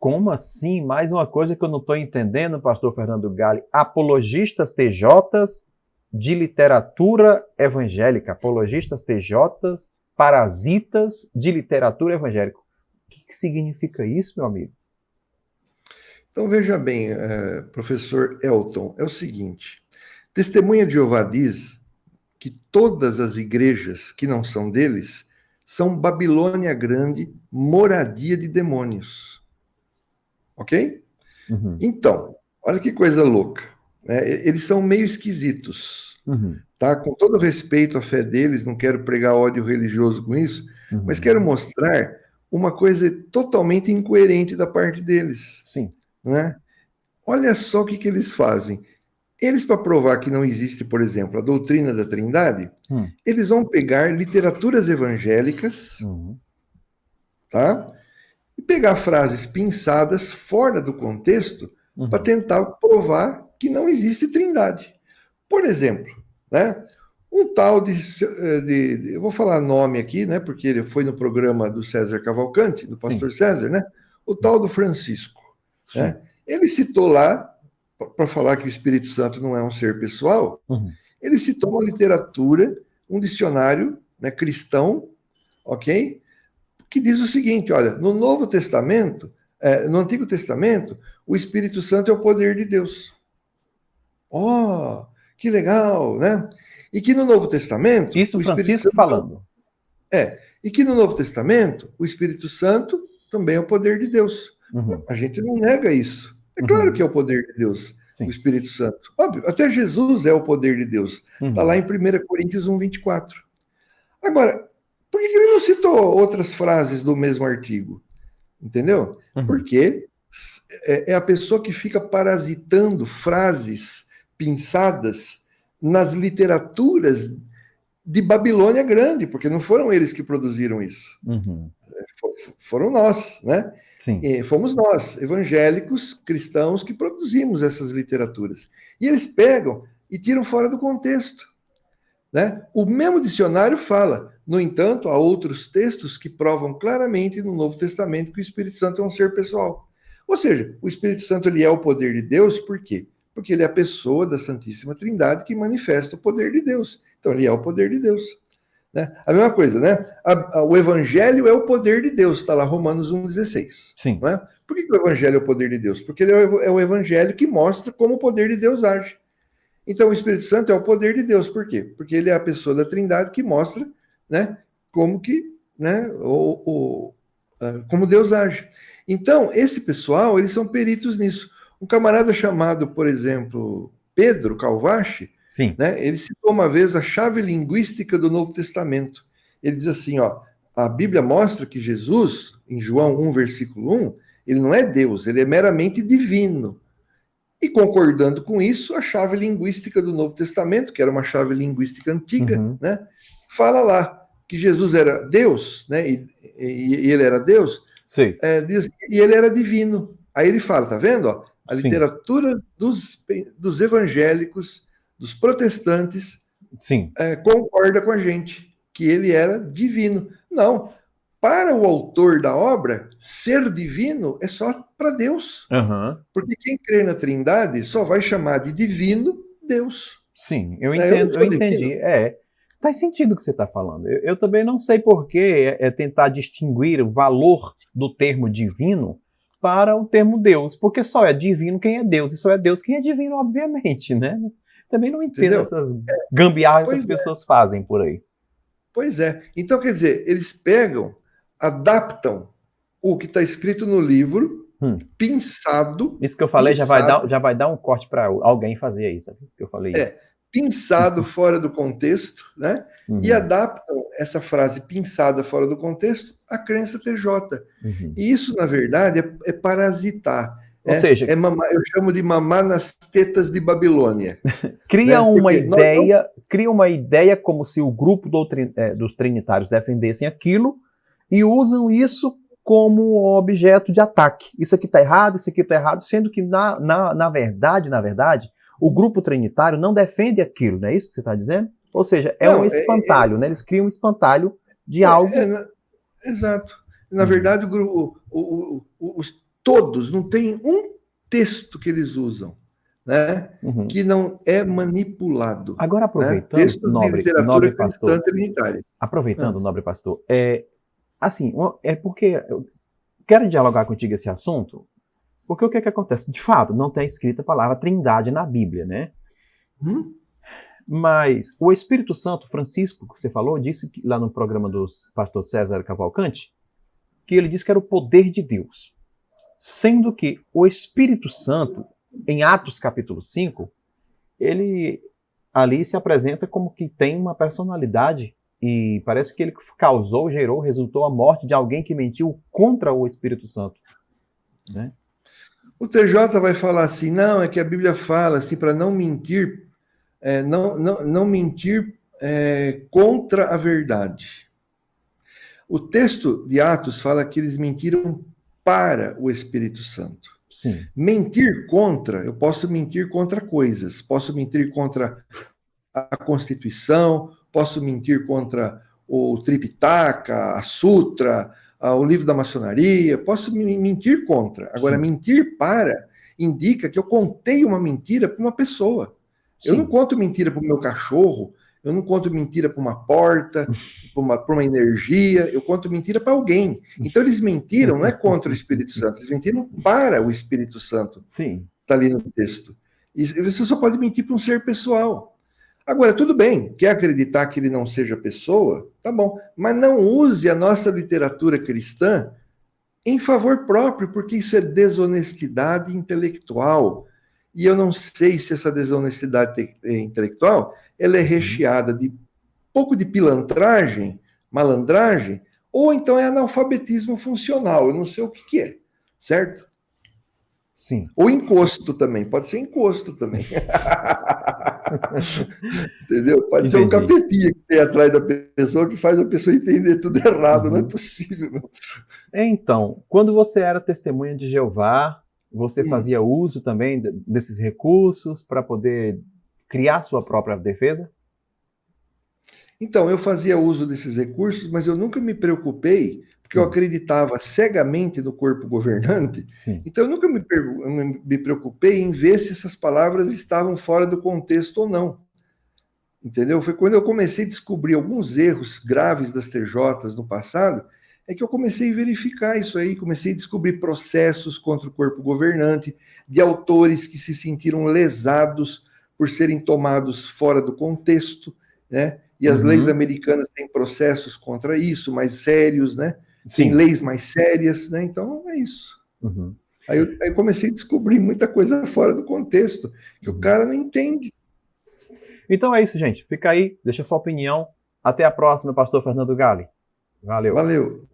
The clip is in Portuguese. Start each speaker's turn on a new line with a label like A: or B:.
A: Como assim? Mais uma coisa que eu não estou entendendo, pastor Fernando Galli. Apologistas TJs de literatura evangélica. Apologistas TJs parasitas de literatura evangélica. O que significa isso, meu amigo?
B: Então, veja bem, professor Elton, é o seguinte: Testemunha de Jeová diz que todas as igrejas que não são deles são Babilônia Grande, moradia de demônios. Ok?
A: Uhum.
B: Então, olha que coisa louca, né? Eles são meio esquisitos,
A: Uhum.
B: tá? Com todo respeito à fé deles, não quero pregar ódio religioso com isso, mas quero mostrar uma coisa totalmente incoerente da parte deles.
A: Sim.
B: Né? Olha só o que eles fazem. Eles, para provar que não existe, por exemplo, a doutrina da Trindade, eles vão pegar literaturas evangélicas, tá? E pegar frases pinçadas fora do contexto para tentar provar que não existe Trindade. Por exemplo, né? Um tal eu vou falar nome aqui, né? Porque ele foi no programa do César Cavalcante, do pastor César, né? O tal do Francisco, né? Ele citou lá, para falar que o Espírito Santo não é um ser pessoal, ele citou uma literatura, um dicionário, né, cristão, ok? Que diz o seguinte: olha, no Novo Testamento, no Antigo Testamento, o Espírito Santo é o poder de Deus. Oh, que legal, né? E que no Novo Testamento,
A: Isso
B: o Espírito
A: Francisco
B: Santo
A: falando.
B: e que no Novo Testamento, o Espírito Santo também é o poder de Deus. A gente não nega isso. É claro que é o poder de Deus, o Espírito Santo. Óbvio, até Jesus é o poder de Deus. Está lá em 1 Coríntios 1:24. Agora, por que ele não citou outras frases do mesmo artigo? Entendeu? Porque é a pessoa que fica parasitando frases pinçadas nas literaturas de Babilônia Grande, porque não foram eles que produziram isso. Foram nós, né?
A: Sim.
B: Fomos nós, evangélicos, cristãos, que produzimos essas literaturas. E eles pegam e tiram fora do contexto. Né? O mesmo dicionário fala, no entanto, há outros textos que provam claramente no Novo Testamento que o Espírito Santo é um ser pessoal. Ou seja, o Espírito Santo ele é o poder de Deus, por quê? Porque ele é a pessoa da Santíssima Trindade que manifesta o poder de Deus. Então, ele é o poder de Deus. Né? A mesma coisa, né? O Evangelho é o poder de Deus, está lá Romanos 1,16.
A: Sim.
B: Né? Por que o Evangelho é o poder de Deus? Porque ele é o Evangelho que mostra como o poder de Deus age. Então, o Espírito Santo é o poder de Deus. Por quê? Porque ele é a pessoa da Trindade que mostra, né, como que, né, como Deus age. Então, esse pessoal, eles são peritos nisso. Um camarada chamado, por exemplo, Pedro Calvache, né, ele citou uma vez a chave linguística do Novo Testamento. Ele diz assim, ó, a Bíblia mostra que Jesus, em João 1, versículo 1, ele não é Deus, ele é meramente divino. E concordando com isso, a chave linguística do Novo Testamento, que era uma chave linguística antiga, né, fala lá que Jesus era Deus, né, e ele era Deus, e ele era divino. Aí ele fala, tá vendo? Ó, a literatura dos evangélicos, dos protestantes, concorda com a gente, que ele era divino. Não, para o autor da obra, ser divino é só para Deus. Porque quem crê na Trindade só vai chamar de divino Deus.
A: Sim, eu entendo, eu entendi. Faz sentido o que você está falando. Eu também não sei por que tentar distinguir o valor do termo divino para o termo Deus, porque só é divino quem é Deus, e só é Deus quem é divino, obviamente, né? Também não entendo essas gambiarras que as pessoas fazem por aí.
B: Pois é. Então, quer dizer, eles pegam, adaptam o que está escrito no livro, pinçado.
A: Isso que eu falei já vai dar um corte para alguém fazer isso, sabe? Que eu falei isso.
B: Pinçado fora do contexto, né? E adaptam essa frase pinçada fora do contexto à crença TJ. E isso, na verdade, é parasitar.
A: Ou seja,
B: eu chamo de mamar nas tetas de Babilônia.
A: Cria uma ideia como se o grupo dos trinitários defendessem aquilo e usam isso como objeto de ataque. Isso aqui está errado, isso aqui está errado, sendo que, na verdade, o grupo trinitário não defende aquilo, não é isso que você está dizendo? Ou seja, um espantalho, né? Eles criam um espantalho de algo.
B: Exato. Na verdade, todos, não tem um texto que eles usam, né, que não é manipulado.
A: Agora, aproveitando,
B: né? Textos de literatura cristã
A: pastor,
B: trinitária.
A: aproveitando, nobre pastor, assim, é porque eu quero dialogar contigo esse assunto, porque o que acontece? De fato, não tem escrita a palavra trindade na Bíblia, né? Mas o Espírito Santo, Francisco, que você falou, disse que, lá no programa do pastor César Cavalcante, que ele disse que era o poder de Deus. Sendo que o Espírito Santo, em Atos capítulo 5, ele ali se apresenta como que tem uma personalidade e parece que ele causou, gerou, resultou a morte de alguém que mentiu contra o Espírito Santo, né?
B: O TJ vai falar assim, não, é que a Bíblia fala assim, para não mentir, não mentir contra a verdade. O texto de Atos fala que eles mentiram para o Espírito Santo.
A: Sim.
B: Mentir contra, eu posso mentir contra coisas, posso mentir contra a Constituição, posso mentir contra o Tripitaka, a Sutra, o livro da maçonaria, posso mentir contra. Agora, mentir para indica que eu contei uma mentira para uma pessoa. Sim. Eu não conto mentira para o meu cachorro, eu não conto mentira para uma porta, para uma energia, eu conto mentira para alguém. Então eles mentiram, não é contra o Espírito Santo, eles mentiram para o Espírito Santo.
A: Sim.
B: Está ali no texto. E você só pode mentir para um ser pessoal. Agora, tudo bem, quer acreditar que ele não seja pessoa? Tá bom, mas não use a nossa literatura cristã em favor próprio, porque isso é desonestidade intelectual. E eu não sei se essa desonestidade intelectual ela é recheada de pouco de pilantragem, malandragem, ou então é analfabetismo funcional, eu não sei o que é, certo?
A: Sim.
B: Ou encosto também, pode ser encosto também. Entendeu? Pode ser um capetinha que tem atrás da pessoa que faz a pessoa entender tudo errado, não é possível. Não.
A: Então, quando você era testemunha de Jeová, você fazia uso também desses recursos para poder criar sua própria defesa?
B: Então, eu fazia uso desses recursos, mas eu nunca me preocupei, porque eu acreditava cegamente no corpo governante.
A: Sim.
B: Então, eu nunca me preocupei em ver se essas palavras estavam fora do contexto ou não. Entendeu? Foi quando eu comecei a descobrir alguns erros graves das TJs no passado, é que eu comecei a verificar isso aí, comecei a descobrir processos contra o corpo governante, de autores que se sentiram lesados por serem tomados fora do contexto, né? E as leis americanas têm processos contra isso, mais sérios, né?
A: Sim.
B: Tem leis mais sérias, né? Então, é isso. Aí eu comecei a descobrir muita coisa fora do contexto, que o cara não entende.
A: Então é isso, gente. Fica aí, deixa sua opinião. Até a próxima, pastor Fernando Galli. Valeu.
B: Valeu.